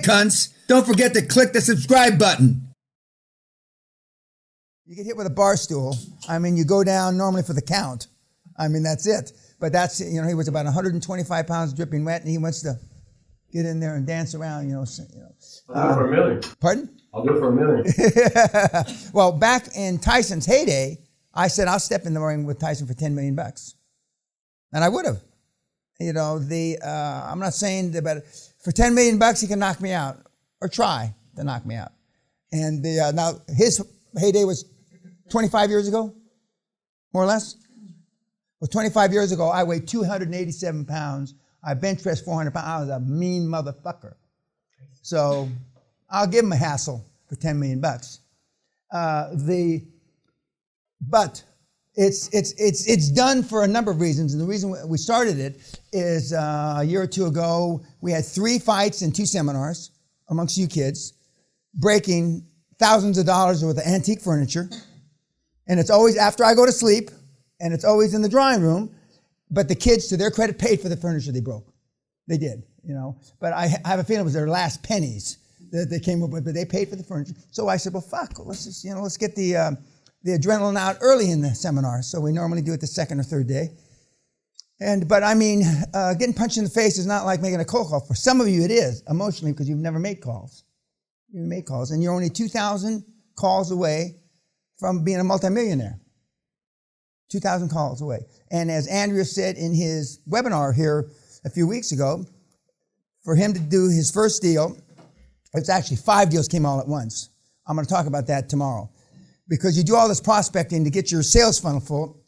cunts, don't forget to click the subscribe button. You get hit with a bar stool. I mean, you go down normally for the count. I mean, that's it. But that's, you know, he was about 125 pounds dripping wet, and he wants to get in there and dance around, you know. I'll do it for $1 million. Pardon? I'll do it for $1 million. Well, back in Tyson's heyday, I said, I'll step in the ring with Tyson for $10 million. And I would have. You know, I'm not saying that, but for $10 million, he can knock me out or try to knock me out. And now his heyday was 25 years ago, more or less. Well, 25 years ago, I weighed 287 pounds. I bench pressed 400 pounds. I was a mean motherfucker. So I'll give him a hassle for $10 million. But it's done for a number of reasons, and the reason we started it is a year or two ago, we had 3 fights and 2 seminars amongst you kids, breaking thousands of dollars worth of antique furniture, and it's always after I go to sleep, and it's always in the drawing room, but the kids, to their credit, paid for the furniture they broke. They did, you know, but I have a feeling it was their last pennies that they came up with, but they paid for the furniture. So I said, well, fuck, let's just, you know, let's get the adrenaline out early in the seminar. So we normally do it the second or third day. But I mean, getting punched in the face is not like making a cold call. For some of you it is, emotionally, because you've never made calls. You made calls, and you're only 2,000 calls away from being a multimillionaire. 2,000 calls away. And as Andrea said in his webinar here a few weeks ago, for him to do his first deal, it's actually 5 deals came all at once. I'm going to talk about that tomorrow. Because you do all this prospecting to get your sales funnel full,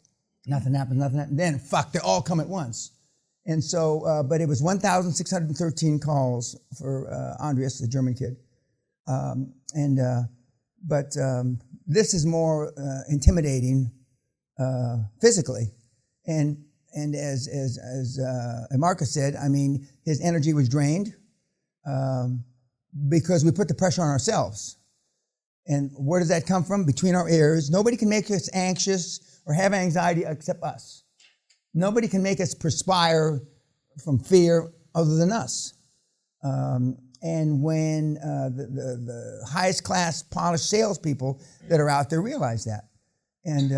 nothing happens, then fuck, they all come at once. And so, but it was 1,613 calls for Andreas, the German kid. But this is more intimidating physically. And as Marcus said, I mean, his energy was drained because we put the pressure on ourselves. And where does that come from? Between our ears. Nobody can make us anxious or have anxiety except us. Nobody can make us perspire from fear other than us. And when the highest class polished salespeople that are out there realize that. And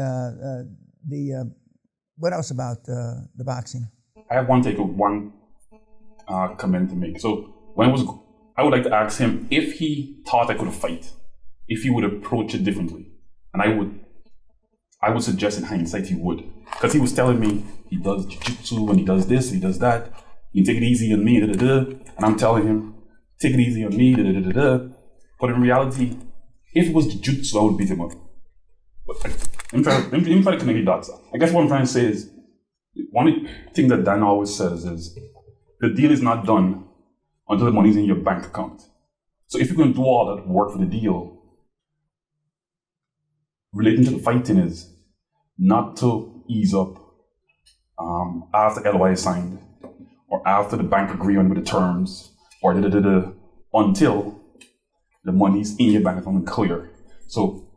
what else about the boxing? I have one comment to make. So I would like to ask him if he thought I could fight, if he would approach it differently. And I would suggest in hindsight he would. Because he was telling me he does jiu-jitsu and he does this, he does that. He take it easy on me, and I'm telling him, take it easy on me, But in reality, if it was jiu-jitsu, I would beat him up. But let me try to connect the dots. I guess what I'm trying to say is, one thing that Dan always says is, the deal is not done until the money's in your bank account. So if you're going to do all that work for the deal, relating to the fighting is not to ease up after LOI is signed or after the bank agreement with the terms or until the money's in your bank account and clear. So,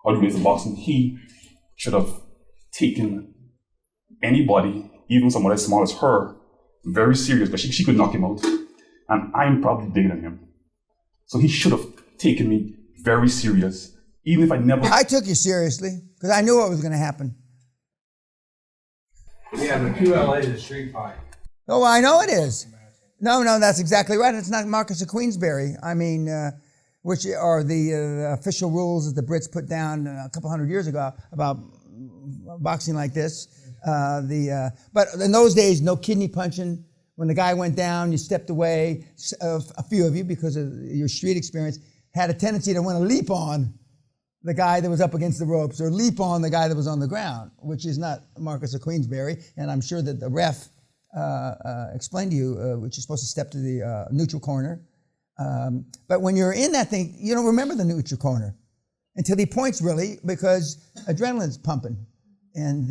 Audrey Boxing, he should have taken anybody, even someone as small as her, very serious, because she could knock him out. And I'm probably bigger than him. So he should have taken me very serious. Even if I never... I took you seriously, because I knew what was going to happen. Yeah, the QLA is a street fight. Oh, I know it is. No, that's exactly right. It's not Marcus of Queensberry. I mean, which are the official rules that the Brits put down a couple hundred years ago about boxing like this. But in those days, no kidney punching. When the guy went down, you stepped away. A few of you, because of your street experience, had a tendency to want to leap on the guy that was up against the ropes or leap on the guy that was on the ground, which is not Marcus of Queensberry. And I'm sure that the ref explained to you, which you're supposed to step to the neutral corner. But when you're in that thing, you don't remember the neutral corner until he points, really, because adrenaline's pumping. And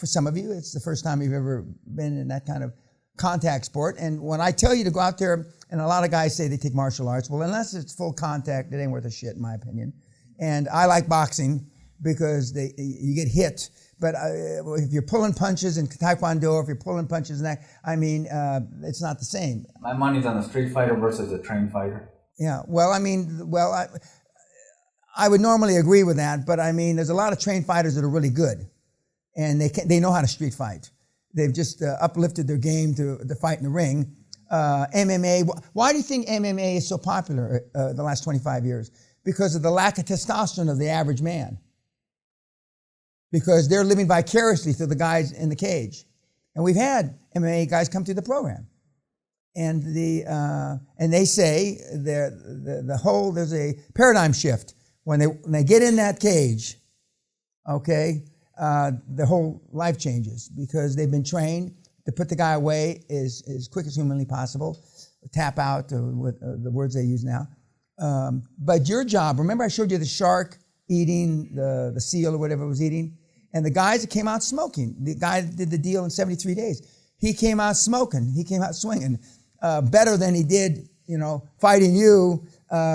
for some of you, it's the first time you've ever been in that kind of contact sport. And when I tell you to go out there, and a lot of guys say they take martial arts, well, unless it's full contact, it ain't worth a shit, in my opinion. And I like boxing because you get hit, But if you're pulling punches in Taekwondo, if you're pulling punches in that, I mean, it's not the same. My money's on a street fighter versus a trained fighter. Yeah, well, I mean, I would normally agree with that, but I mean, there's a lot of trained fighters that are really good, and they know how to street fight. They've just uplifted their game to fight in the ring. MMA, why do you think MMA is so popular the last 25 years? Because of the lack of testosterone of the average man. Because they're living vicariously through the guys in the cage. And we've had MMA guys come through the program. And they say there's a paradigm shift when they get in that cage, okay, the whole life changes because they've been trained to put the guy away as quick as humanly possible, tap out, with the words they use now. But your job, remember I showed you the shark eating the seal or whatever it was eating? And the guys that came out smoking, the guy that did the deal in 73 days, he came out smoking, he came out swinging, better than he did, fighting you,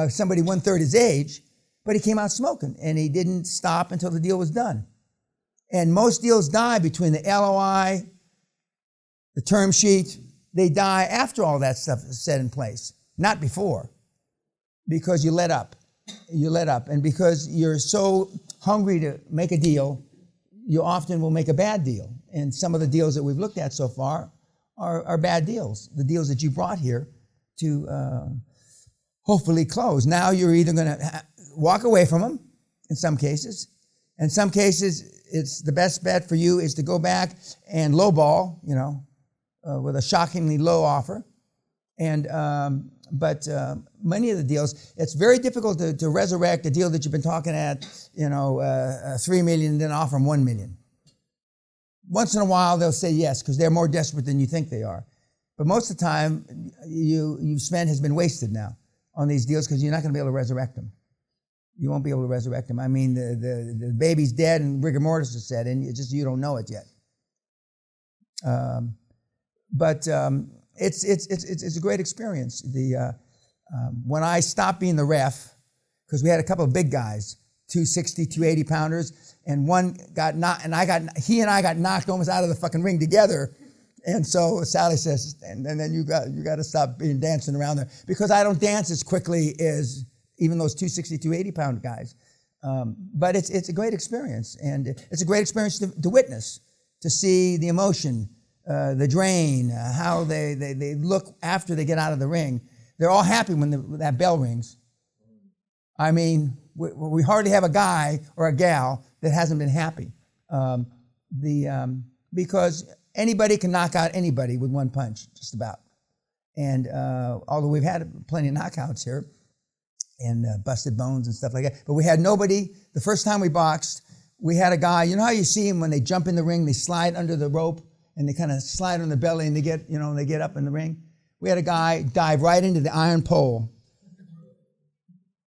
somebody 1/3 his age, but he came out smoking and he didn't stop until the deal was done. And most deals die between the LOI, the term sheet, they die after all that stuff is set in place, not before, because you let up. You let up. And because you're so hungry to make a deal, you often will make a bad deal. And some of the deals that we've looked at so far are bad deals, the deals that you brought here to hopefully close. Now you're either going to walk away from them in some cases. In some cases, it's the best bet for you is to go back and lowball, with a shockingly low offer. And but many of the deals, it's very difficult to resurrect a deal that you've been talking at, $3 million, then offer them $1 million. Once in a while, they'll say yes because they're more desperate than you think they are. But most of the time, you've spent has been wasted now on these deals because you're not going to be able to resurrect them. You won't be able to resurrect them. I mean, the baby's dead and rigor mortis is set in. It's just you don't know it yet. But it's a great experience. When I stopped being the ref, because we had a couple of big guys, 260, 280 pounders, and one got knocked, and he and I got knocked almost out of the fucking ring together. And so Sally says, and then you got to stop dancing around there because I don't dance as quickly as even those 260, 280 pound guys. But it's a great experience, and it's a great experience to witness, to see the emotion, the drain, how they look after they get out of the ring. They're all happy when that bell rings. I mean, we hardly have a guy or a gal that hasn't been happy. Because anybody can knock out anybody with one punch, just about. And although we've had plenty of knockouts here and busted bones and stuff like that, but we had nobody. The first time we boxed, we had a guy, you know how you see him when they jump in the ring, they slide under the rope and they kind of slide on the belly and they get up in the ring? We had a guy dive right into the iron pole.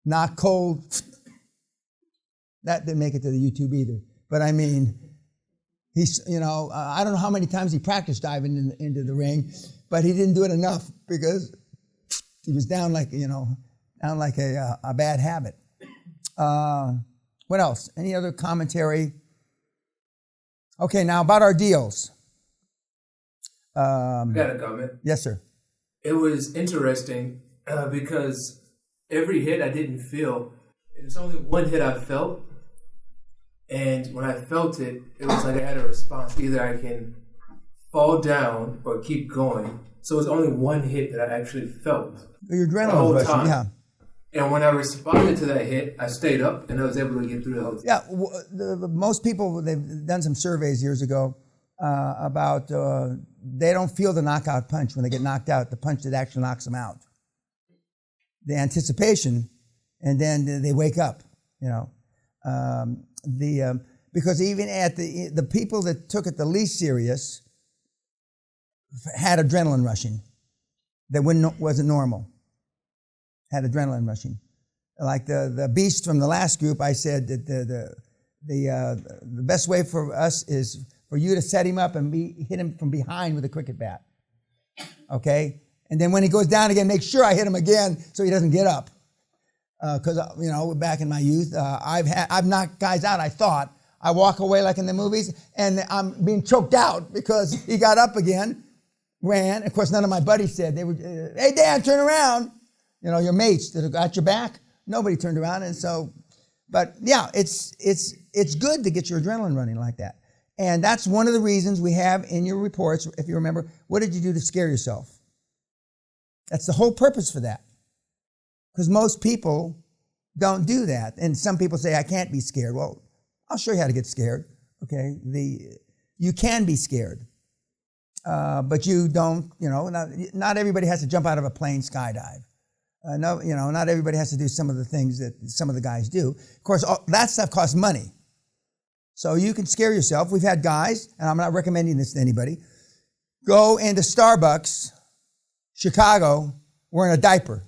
Knock cold. That didn't make it to the YouTube either. But I mean, he's, I don't know how many times he practiced diving into the ring, but he didn't do it enough because he was down like a bad habit. What else? Any other commentary? Okay, now about our deals. I got a comment. Yes, sir. It was interesting because every hit I didn't feel. There's only one hit I felt. And when I felt it, it was like I had a response. Either I can fall down or keep going. So it was only one hit that I actually felt. Your adrenaline the whole rushing, time. yeah. And when I responded to that hit, I stayed up and I was able to get through the whole thing. Yeah, most people, they've done some surveys years ago about they don't feel the knockout punch when they get knocked out, the punch that actually knocks them out. The anticipation, and then they wake up, because even at the people that took it the least serious had adrenaline rushing that wasn't normal. Had adrenaline rushing. Like the beast from the last group, I said that the best way for us is for you to set him up and hit him from behind with a cricket bat. Okay? And then when he goes down again, make sure I hit him again so he doesn't get up. Because back in my youth, I've knocked guys out. I thought I walk away like in the movies, and I'm being choked out because he got up again, ran. Of course, none of my buddies said, they were, hey, Dan, turn around. You know, your mates that have got your back. Nobody turned around, and so, but yeah, it's good to get your adrenaline running like that. And that's one of the reasons we have in your reports, if you remember, what did you do to scare yourself? That's the whole purpose for that. Because most people don't do that. And some people say, I can't be scared. Well, I'll show you how to get scared. Okay? You can be scared. But you don't, you know, not everybody has to jump out of a plane, skydive. No, you know, not everybody has to do some of the things that some of the guys do. Of course, that stuff costs money. So you can scare yourself. We've had guys, and I'm not recommending this to anybody, go into Starbucks, Chicago, wearing a diaper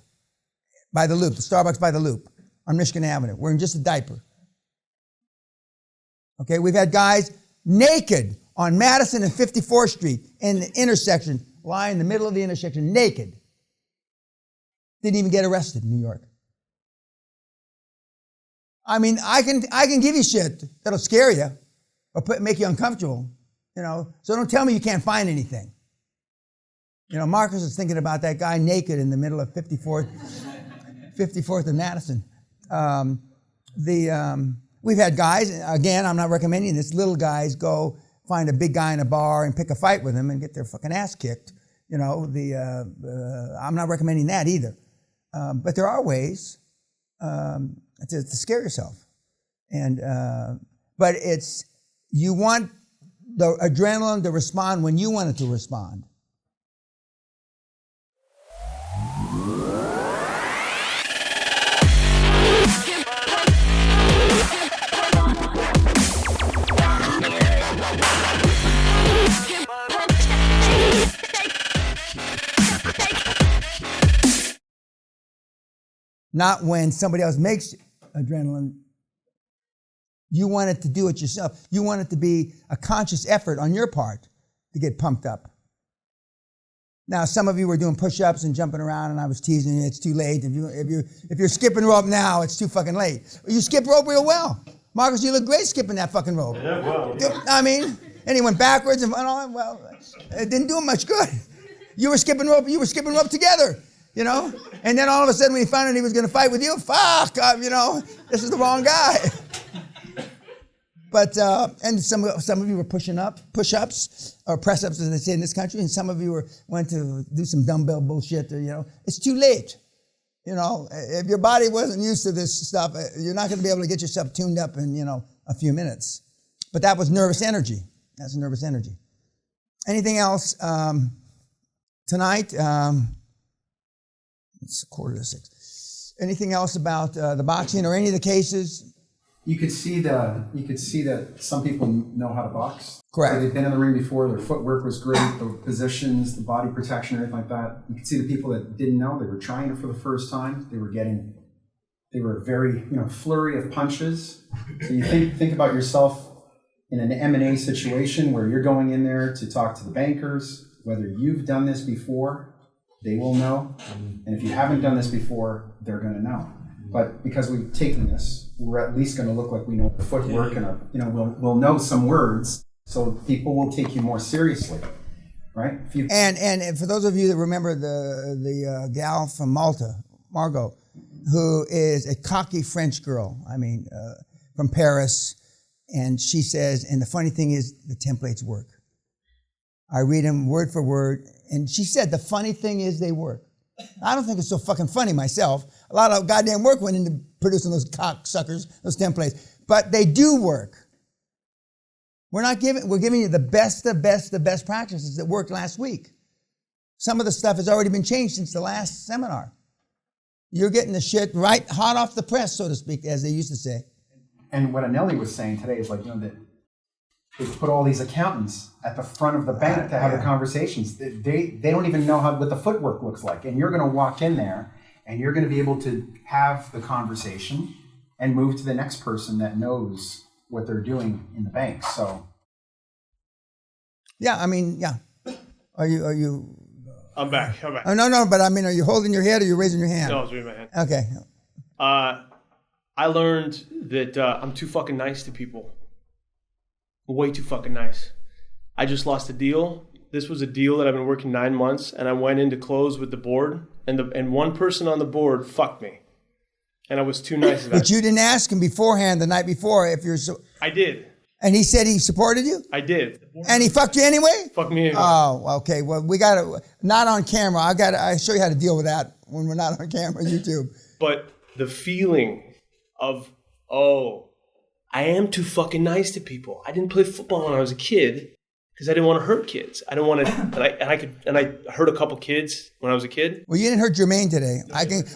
by the Loop, the Starbucks by the Loop on Michigan Avenue, wearing just a diaper. Okay, we've had guys naked on Madison and 54th Street in the intersection, lying in the middle of the intersection, naked. Didn't even get arrested in New York. I mean, I can give you shit that'll scare you or make you uncomfortable, you know. So don't tell me you can't find anything. You know, Marcus is thinking about that guy naked in the middle of 54th and Madison. We've had guys, again, I'm not recommending this, little guys go find a big guy in a bar and pick a fight with him and get their fucking ass kicked. You know, I'm not recommending that either. But there are ways to scare yourself. But you want the adrenaline to respond when you want it to respond. Not when somebody else makes adrenaline. You want it to do it yourself. You want it to be a conscious effort on your part to get pumped up. Now, some of you were doing push-ups and jumping around, and I was teasing you. It's too late. If you're skipping rope now, it's too fucking late. You skip rope real well, Marcus. You look great skipping that fucking rope. Yeah, well. I mean, and he went backwards and all. Well, it didn't do him much good. You were skipping rope. You were skipping rope together. You know, and then all of a sudden when he found out he was going to fight with you, you know, this is the wrong guy. But and some of you were push-ups or press-ups as they say in this country, and some of you went to do some dumbbell bullshit. Or, you know, it's too late. You know, if your body wasn't used to this stuff, you're not going to be able to get yourself tuned up in, you know, a few minutes. But that was nervous energy. That's nervous energy. Anything else tonight? It's 5:45. Anything else about the boxing or any of the cases? You could see that some people know how to box. Correct. So they've been in the ring before. Their footwork was great. The positions, the body protection, everything like that. You could see the people that didn't know. They were trying it for the first time. They were very, you know, flurry of punches. So you think about yourself in an M&A situation where you're going in there to talk to the bankers, whether you've done this before. They will know, and if you haven't done this before, they're going to know. But because we've taken this, we're at least going to look like we know the footwork, and you know we'll know some words, so people will take you more seriously, right? And for those of you that remember the gal from Malta, Margot, who is a cocky French girl, I mean, from Paris, and she says, and the funny thing is, the templates work. I read them word for word. And she said, the funny thing is they work. I don't think it's so fucking funny myself. A lot of goddamn work went into producing those cocksuckers, those templates. But they do work. We're giving you the best practices that worked last week. Some of the stuff has already been changed since the last seminar. You're getting the shit right hot off the press, so to speak, as they used to say. And what Anelli was saying today is like, you know, that they put all these accountants at the front of the bank to have the conversations. They don't even know what the footwork looks like. And you're going to walk in there and you're going to be able to have the conversation and move to the next person that knows what they're doing in the bank. So. Yeah, I mean, yeah. Are you? I'm back. Oh, no, but I mean, are you holding your head or are you raising your hand? No, I was raising my hand. Okay. I learned that I'm too fucking nice to people. way too fucking nice. I just lost a deal. This was a deal that I've been working 9 months, and I went into close with the board, and one person on the board fucked me. And I was too nice. But you didn't ask him beforehand the night before if you're so. I did. And he said he supported you? I did. And he fucked you anyway? Fuck me. Oh, okay. Well, we got to, not on camera. I'll show you how to deal with that when we're not on camera, YouTube. But the feeling of, oh, I am too fucking nice to people. I didn't play football when I was a kid because I didn't want to hurt kids. I didn't want to, and I hurt a couple kids when I was a kid. Well, you didn't hurt Jermaine today.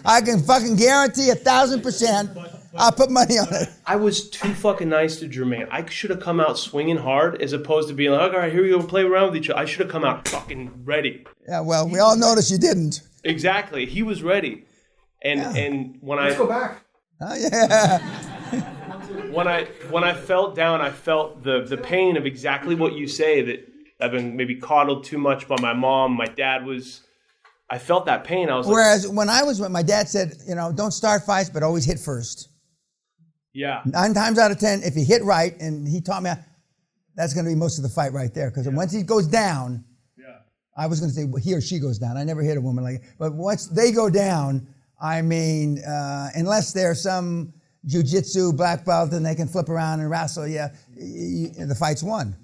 I can fucking guarantee 1,000%. I'll put money on it. I was too fucking nice to Jermaine. I should have come out swinging hard as opposed to being like, all right, here we go, play around with each other. I should have come out fucking ready. Yeah, well, we all noticed you didn't. Exactly. He was ready. And when Let's go back. Yeah. When I felt down, I felt the pain of exactly what you say, that I've been maybe coddled too much by my mom. My dad was, I felt that pain. I was Whereas when I was with my dad said, don't start fights, but always hit first. Yeah. 9 times out of 10, if you hit right, and he taught me, that's going to be most of the fight right there. Because once he goes down, I was going to say he or she goes down. I never hit a woman like it. But once they go down, I mean, unless they're some jiu-jitsu black belt and they can flip around and wrestle, the fight's won.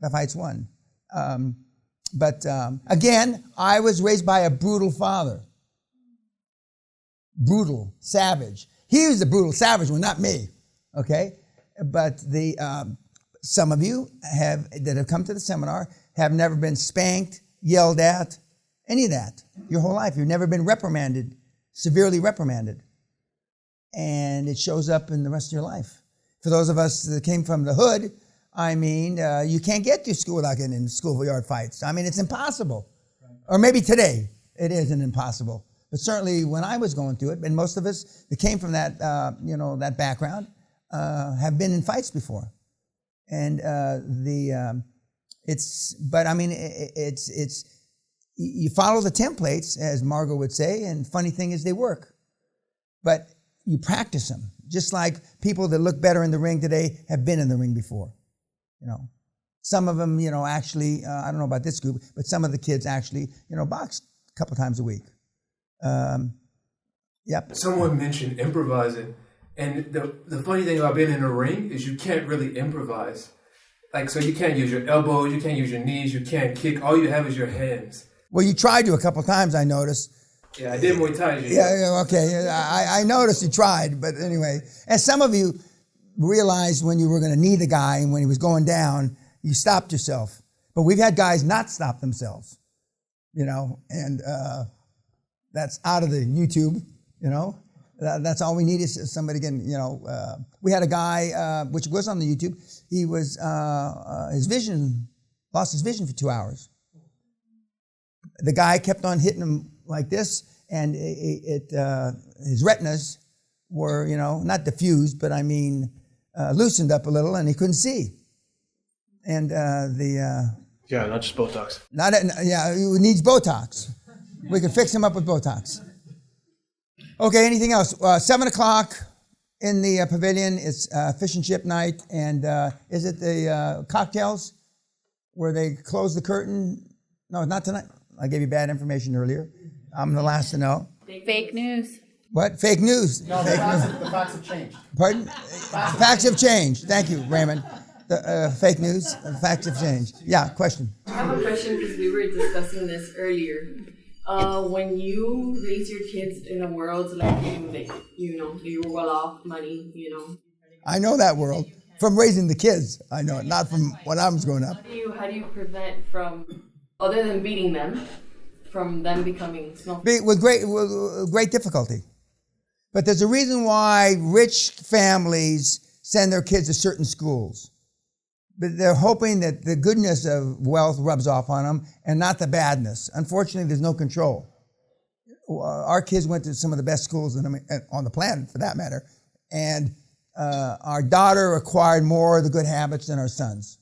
The fight's won. But again, I was raised by a brutal father. Brutal, savage. He was the brutal, savage one, not me. Okay? But some of you that have come to the seminar have never been spanked, yelled at, any of that your whole life. You've never been reprimanded, severely reprimanded. And it shows up in the rest of your life. For those of us that came from the hood, I mean, you can't get to school without getting in schoolyard fights. I mean, it's impossible. Or maybe today it isn't impossible. But certainly when I was going through it, and most of us that came from that, that background, have been in fights before. And you follow the templates, as Margot would say, and funny thing is they work. But you practice them, just like people that look better in the ring today have been in the ring before. Some of them, actually, I don't know about this group, but some of the kids actually, box a couple times a week. Yep. Someone mentioned improvising, and the funny thing about being in a ring is you can't really improvise. So you can't use your elbows, you can't use your knees, you can't kick. All you have is your hands. Well, you tried to a couple times, I noticed. Yeah, I did Muay Thai. Yeah, okay. I noticed you tried, but anyway. And some of you realized when you were going to knee the guy and when he was going down, you stopped yourself. But we've had guys not stop themselves, and that's out of the YouTube, That's all we need is somebody getting, we had a guy, which was on the YouTube, he was, lost his vision for 2 hours. The guy kept on hitting him like this, and his retinas were, not diffused, but I mean, loosened up a little, and he couldn't see. And yeah, not just Botox. He needs Botox. We can fix him up with Botox. Okay, anything else? 7 o'clock in the pavilion, it's fish and chip night, and is it the cocktails where they close the curtain? No, not tonight. I gave you bad information earlier. I'm the last to know. Fake news. What? Fake news. No, Fake news. the facts have changed. Pardon? Facts have changed. Thank you, Raymond. The fake news, facts have changed. Yeah, question. I have a question because we were discussing this earlier. When you raise your kids in a world like you were well off, money, I know that world. From raising the kids, I know it, not from when I was growing up. How do you prevent from, other than beating them, from them becoming snowflakes? With great difficulty. But there's a reason why rich families send their kids to certain schools. But they're hoping that the goodness of wealth rubs off on them and not the badness. Unfortunately, there's no control. Our kids went to some of the best schools on the planet, for that matter. And our daughter acquired more of the good habits than our sons.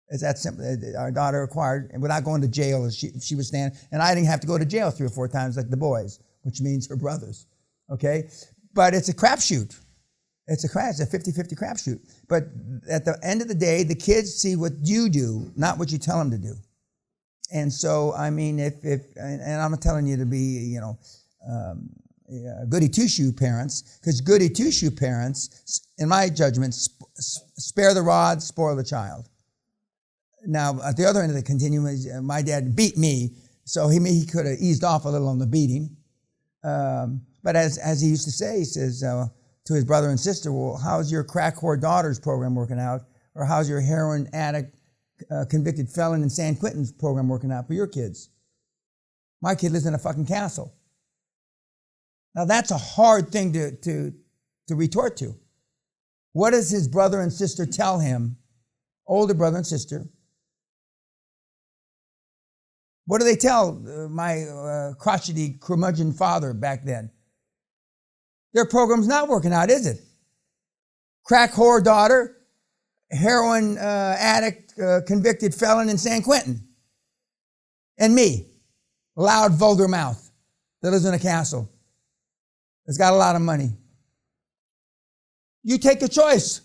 It's that simple. Our daughter acquired, and without going to jail, as she was standing. And I didn't have to go to jail 3 or 4 times like the boys, which means her brothers. Okay? But it's a crapshoot. It's a 50-50 crapshoot. But at the end of the day, the kids see what you do, not what you tell them to do. And so, I mean, and I'm telling you to be, goody two-shoe parents, because goody two-shoe parents, in my judgment, spare the rod, spoil the child. Now, at the other end of the continuum, my dad beat me, so he could have eased off a little on the beating. But as he used to say, he says to his brother and sister, well, how's your crack whore daughters program working out? Or how's your heroin addict convicted felon in San Quentin's program working out for your kids? My kid lives in a fucking castle. Now that's a hard thing to retort to. What does his brother and sister tell him, older brother and sister? What do they tell my crotchety curmudgeon father back then? Their program's not working out, is it? Crack whore daughter, heroin addict, convicted felon in San Quentin. And me, loud, vulgar mouth that lives in a castle. That's got a lot of money. You take a choice.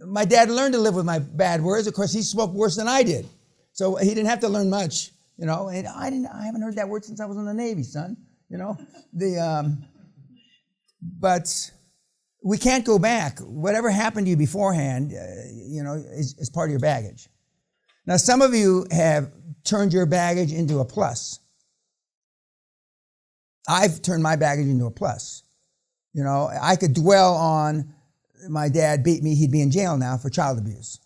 My dad learned to live with my bad words. Of course, he spoke worse than I did. So he didn't have to learn much, And I haven't heard that word since I was in the Navy, son. But we can't go back. Whatever happened to you beforehand, is part of your baggage. Now, some of you have turned your baggage into a plus. I've turned my baggage into a plus. I could dwell on my dad beat me, he'd be in jail now for child abuse.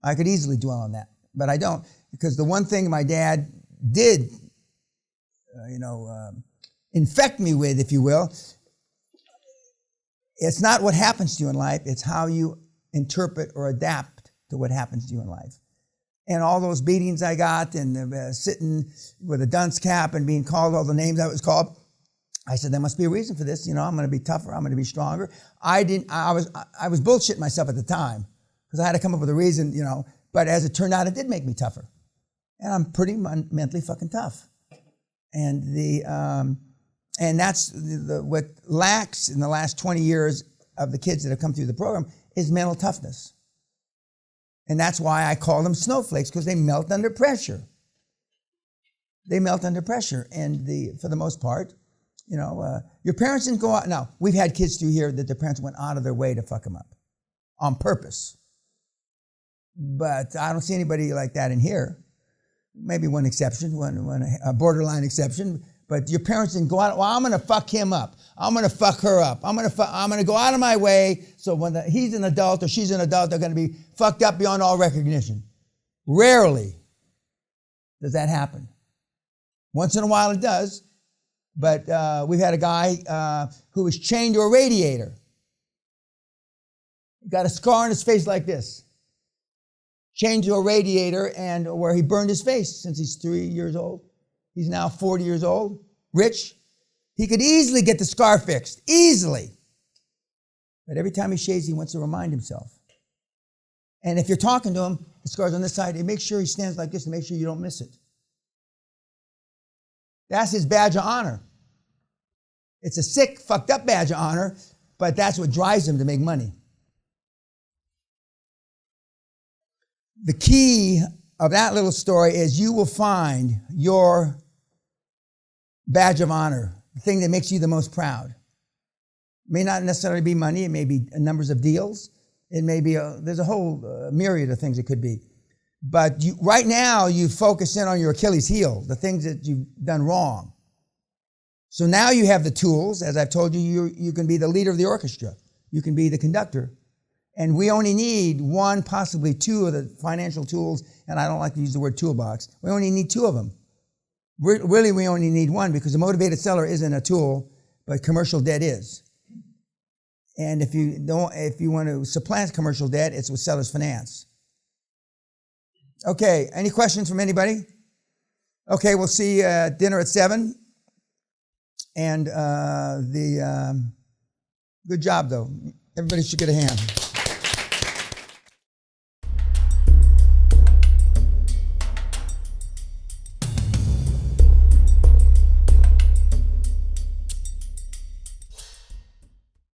I could easily dwell on that, but I don't, because the one thing my dad did, infect me with, if you will, it's not what happens to you in life, it's how you interpret or adapt to what happens to you in life. And all those beatings I got, and sitting with a dunce cap and being called all the names I was called, I said, there must be a reason for this. I'm going to be tougher. I'm going to be stronger. I was bullshitting myself at the time because I had to come up with a reason, But as it turned out, it did make me tougher. And I'm pretty mentally fucking tough. And that's what lacks in the last 20 years of the kids that have come through the program is mental toughness. And that's why I call them snowflakes, because they melt under pressure. They melt under pressure. And for the most part, your parents didn't go out. Now, we've had kids through here that their parents went out of their way to fuck them up on purpose. But I don't see anybody like that in here. Maybe one exception, a borderline exception. But your parents didn't go out, well, I'm going to fuck him up. I'm going to fuck her up. I'm going to go out of my way so when he's an adult or she's an adult, they're going to be fucked up beyond all recognition. Rarely does that happen. Once in a while it does. But we've had a guy who was chained to a radiator. Got a scar on his face like this. Chained to a radiator, and where he burned his face since he's 3 years old. He's now 40 years old, rich. He could easily get the scar fixed, easily. But every time he shaves, he wants to remind himself. And if you're talking to him, the scar's on this side, make sure he stands like this to make sure you don't miss it. That's his badge of honor. It's a sick, fucked up badge of honor, but that's what drives him to make money. The key of that little story is you will find your badge of honor, the thing that makes you the most proud. It may not necessarily be money, it may be numbers of deals, it may be, there's a whole myriad of things it could be. But right now, you focus in on your Achilles heel, the things that you've done wrong. So now you have the tools. As I've told you, you can be the leader of the orchestra. You can be the conductor. And we only need one, possibly two of the financial tools, and I don't like to use the word toolbox. We only need two of them. Really, we only need one, because a motivated seller isn't a tool, but commercial debt is. And if you want to supplant commercial debt, it's with seller's finance. Okay, any questions from anybody? Okay, we'll see you at dinner at 7. And good job, though. Everybody should get a hand.